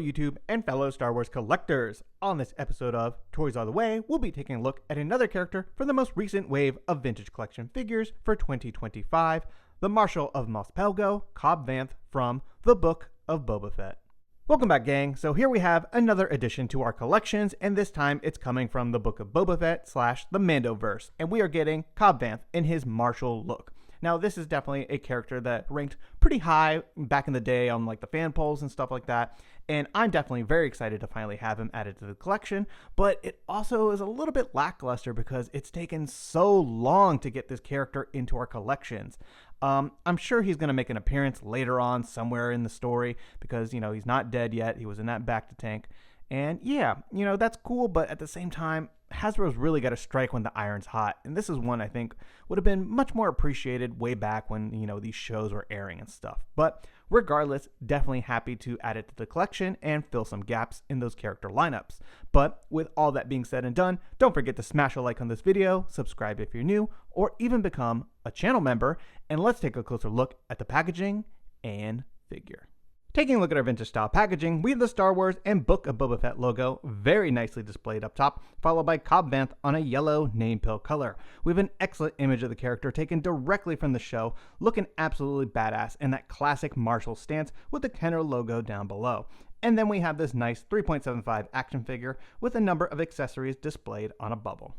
YouTube and fellow Star Wars collectors. On this episode of Toys Are the Way, we'll be taking a look at another character from the most recent wave of vintage collection figures for 2025, the Marshal of Mos Pelgo, Cobb Vanth from the Book of Boba Fett. Welcome back, gang. So here we have another addition to our collections, and this time it's coming from the Book of Boba Fett / the Mandoverse, and we are getting Cobb Vanth in his martial look. Now, this is definitely a character that ranked pretty high back in the day on like the fan polls and stuff like that, and I'm definitely very excited to finally have him added to the collection, but it also is a little bit lackluster because it's taken so long to get this character into our collections. I'm sure he's going to make an appearance later on somewhere in the story because, he's not dead yet. He was in that back to tank. And yeah, that's cool, but at the same time, Hasbro's really got to strike when the iron's hot. And this is one I think would have been much more appreciated way back when, these shows were airing and stuff. But regardless, definitely happy to add it to the collection and fill some gaps in those character lineups. But with all that being said and done, don't forget to smash a like on this video, subscribe if you're new, or even become a channel member. And let's take a closer look at the packaging and figure. Taking a look at our vintage style packaging, we have the Star Wars and Book of Boba Fett logo very nicely displayed up top, followed by Cobb Vanth on a yellow name pill color. We have an excellent image of the character taken directly from the show, looking absolutely badass in that classic martial stance with the Kenner logo down below. And then we have this nice 3.75 action figure with a number of accessories displayed on a bubble.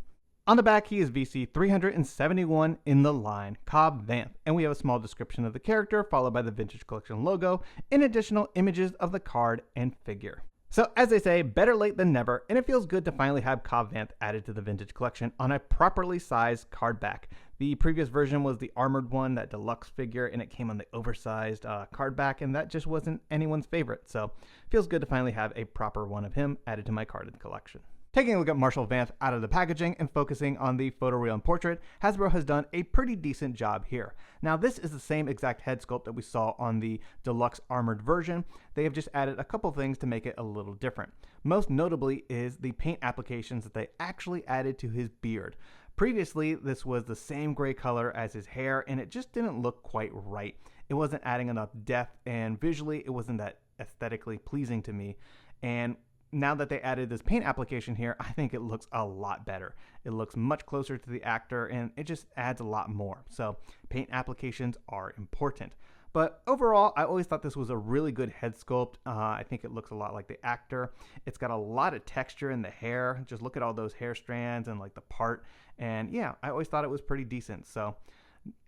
On the back, he is VC 371 in the line, Cobb Vanth, and we have a small description of the character, followed by the Vintage Collection logo, and additional images of the card and figure. So as they say, better late than never, and it feels good to finally have Cobb Vanth added to the Vintage Collection on a properly sized card back. The previous version was the armored one, that deluxe figure, and it came on the oversized card back, and that just wasn't anyone's favorite, so it feels good to finally have a proper one of him added to my carded collection. Taking a look at Marshal Vanth out of the packaging and focusing on the photoreal and portrait, Hasbro has done a pretty decent job here. Now, this is the same exact head sculpt that we saw on the deluxe armored version. They have just added a couple things to make it a little different. Most notably is the paint applications that they actually added to his beard. Previously, this was the same gray color as his hair, and it just didn't look quite right. It wasn't adding enough depth, and visually, it wasn't that aesthetically pleasing to me. And now that they added this paint application here, I think it looks a lot better. It looks much closer to the actor, and it just adds a lot more. So paint applications are important. But overall, I always thought this was a really good head sculpt. I think it looks a lot like the actor. It's got a lot of texture in the hair. Just look at all those hair strands and like the part. And yeah, I always thought it was pretty decent. So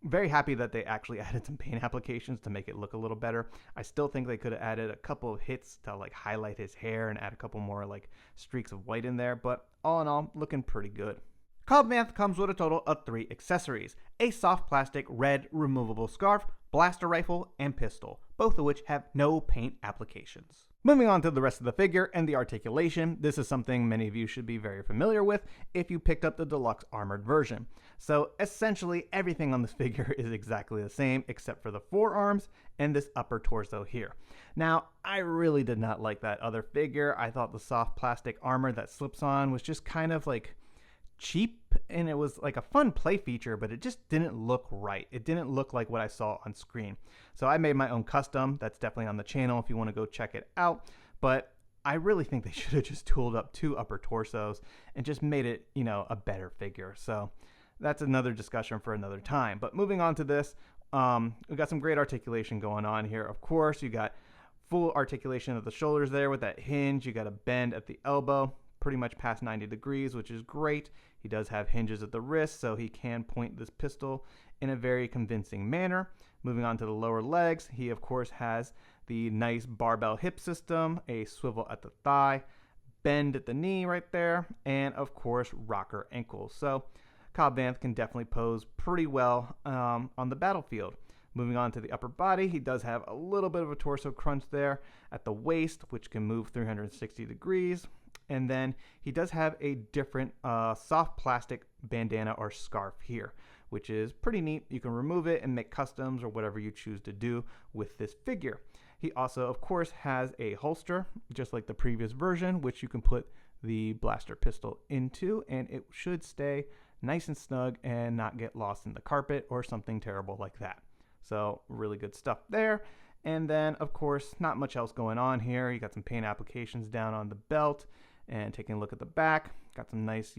very happy that they actually added some paint applications to make it look a little better. I still think they could have added a couple of hits to like highlight his hair and add a couple more like streaks of white in there, but all in all, looking pretty good. Cobb Vanth comes with a total of 3 accessories: a soft plastic red removable scarf, blaster rifle, and pistol, both of which have no paint applications. Moving on to the rest of the figure and the articulation, this is something many of you should be very familiar with if you picked up the deluxe armored version. So essentially everything on this figure is exactly the same except for the forearms and this upper torso here. Now, I really did not like that other figure. I thought the soft plastic armor that slips on was just kind of like cheap, and it was like a fun play feature, but it just didn't look right. It didn't look like what I saw on screen. So I made my own custom. That's definitely on the channel if you want to go check it out. But I really think they should have just tooled up 2 upper torsos and just made it, a better figure. So that's another discussion for another time. But moving on to this, we got some great articulation going on here. Of course, you got full articulation of the shoulders there with that hinge. You got a bend at the elbow, pretty much past 90 degrees, which is great. He does have hinges at the wrist, so he can point this pistol in a very convincing manner. Moving on to the lower legs, he of course has the nice barbell hip system, a swivel at the thigh, bend at the knee right there, and of course rocker ankles. So Cobb Vanth can definitely pose pretty well on the battlefield. Moving on to the upper body, he does have a little bit of a torso crunch there at the waist, which can move 360 degrees. And then he does have a different soft plastic bandana or scarf here, which is pretty neat. You can remove it and make customs or whatever you choose to do with this figure. He also, of course, has a holster, just like the previous version, which you can put the blaster pistol into, and it should stay nice and snug and not get lost in the carpet or something terrible like that. So really good stuff there. And then, of course, not much else going on here. You got some paint applications down on the belt, and taking a look at the back, got some nice,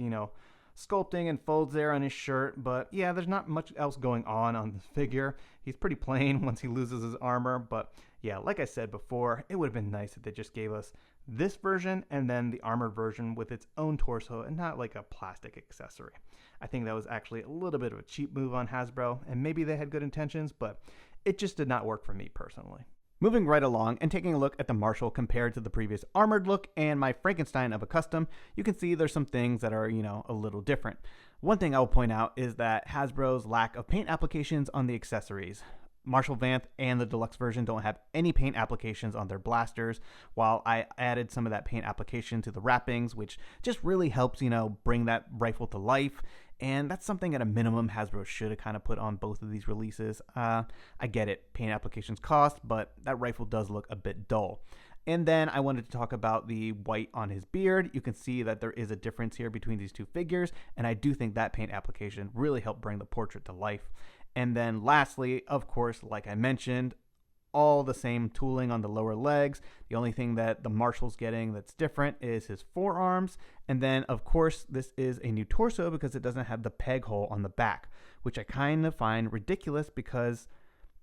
sculpting and folds there on his shirt. But yeah, there's not much else going on the figure. He's pretty plain once he loses his armor. But yeah, like I said before, it would have been nice if they just gave us this version and then the armored version with its own torso and not like a plastic accessory. I think that was actually a little bit of a cheap move on Hasbro, and maybe they had good intentions, but it just did not work for me personally. Moving right along and taking a look at the Marshall compared to the previous armored look and my Frankenstein of a custom, you can see there's some things that are, a little different. One thing I will point out is that Hasbro's lack of paint applications on the accessories. Marshall Vanth and the deluxe version don't have any paint applications on their blasters, while I added some of that paint application to the wrappings, which just really helps, bring that rifle to life. And that's something at a minimum Hasbro should have kind of put on both of these releases. I get it, paint applications cost, but that rifle does look a bit dull. And then I wanted to talk about the white on his beard. You can see that there is a difference here between these two figures, and I do think that paint application really helped bring the portrait to life. And then lastly, of course, like I mentioned, all the same tooling on the lower legs. The only thing that the Marshall's getting that's different is his forearms. And then, of course, this is a new torso because it doesn't have the peg hole on the back, which I kind of find ridiculous because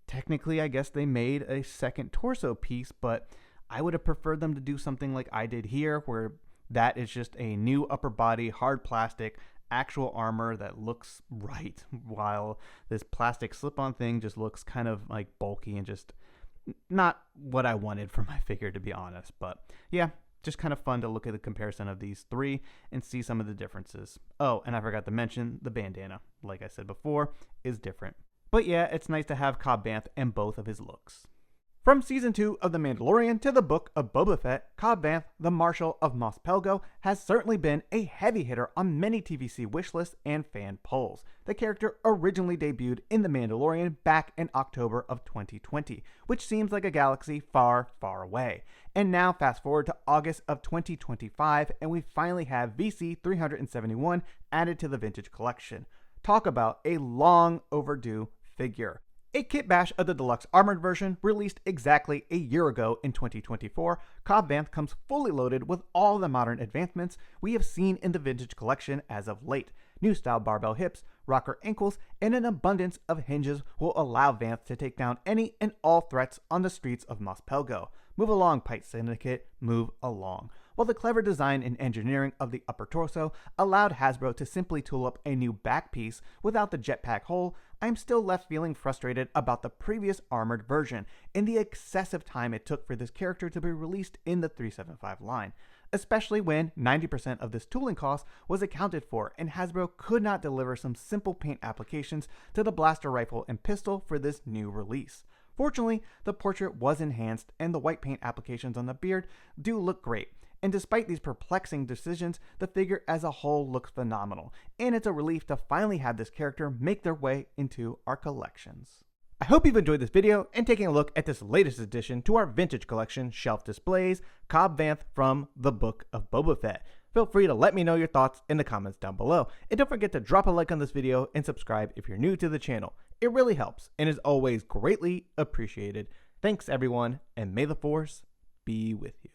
technically I guess they made a second torso piece, but I would have preferred them to do something like I did here, where that is just a new upper body, hard plastic, actual armor that looks right, while this plastic slip-on thing just looks kind of like bulky and just not what I wanted for my figure, to be honest. But yeah, just kind of fun to look at the comparison of these three and see some of the differences. Oh, and I forgot to mention the bandana, like I said before, is different. But yeah, it's nice to have Cobb Vanth and both of his looks. From Season 2 of The Mandalorian to the Book of Boba Fett, Cobb Vanth, the Marshal of Mos Pelgo, has certainly been a heavy hitter on many TVC wishlists and fan polls. The character originally debuted in The Mandalorian back in October of 2020, which seems like a galaxy far, far away. And now fast forward to August of 2025, and we finally have VC 371 added to the Vintage Collection. Talk about a long overdue figure. A kit bash of the deluxe armored version released exactly a year ago in 2024, Cobb Vanth comes fully loaded with all the modern advancements we have seen in the Vintage Collection as of late. New style barbell hips, rocker ankles, and an abundance of hinges will allow Vanth to take down any and all threats on the streets of Mos Pelgo. Move along, Pite Syndicate, move along. While the clever design and engineering of the upper torso allowed Hasbro to simply tool up a new back piece without the jetpack hole, I am still left feeling frustrated about the previous armored version and the excessive time it took for this character to be released in the 375 line, especially when 90% of this tooling cost was accounted for and Hasbro could not deliver some simple paint applications to the blaster rifle and pistol for this new release. Fortunately, the portrait was enhanced and the white paint applications on the beard do look great. And despite these perplexing decisions, the figure as a whole looks phenomenal, and it's a relief to finally have this character make their way into our collections. I hope you've enjoyed this video and taking a look at this latest addition to our Vintage Collection shelf displays, Cobb Vanth from the Book of Boba Fett. Feel free to let me know your thoughts in the comments down below, and don't forget to drop a like on this video and subscribe if you're new to the channel. It really helps, and is always greatly appreciated. Thanks everyone, and may the Force be with you.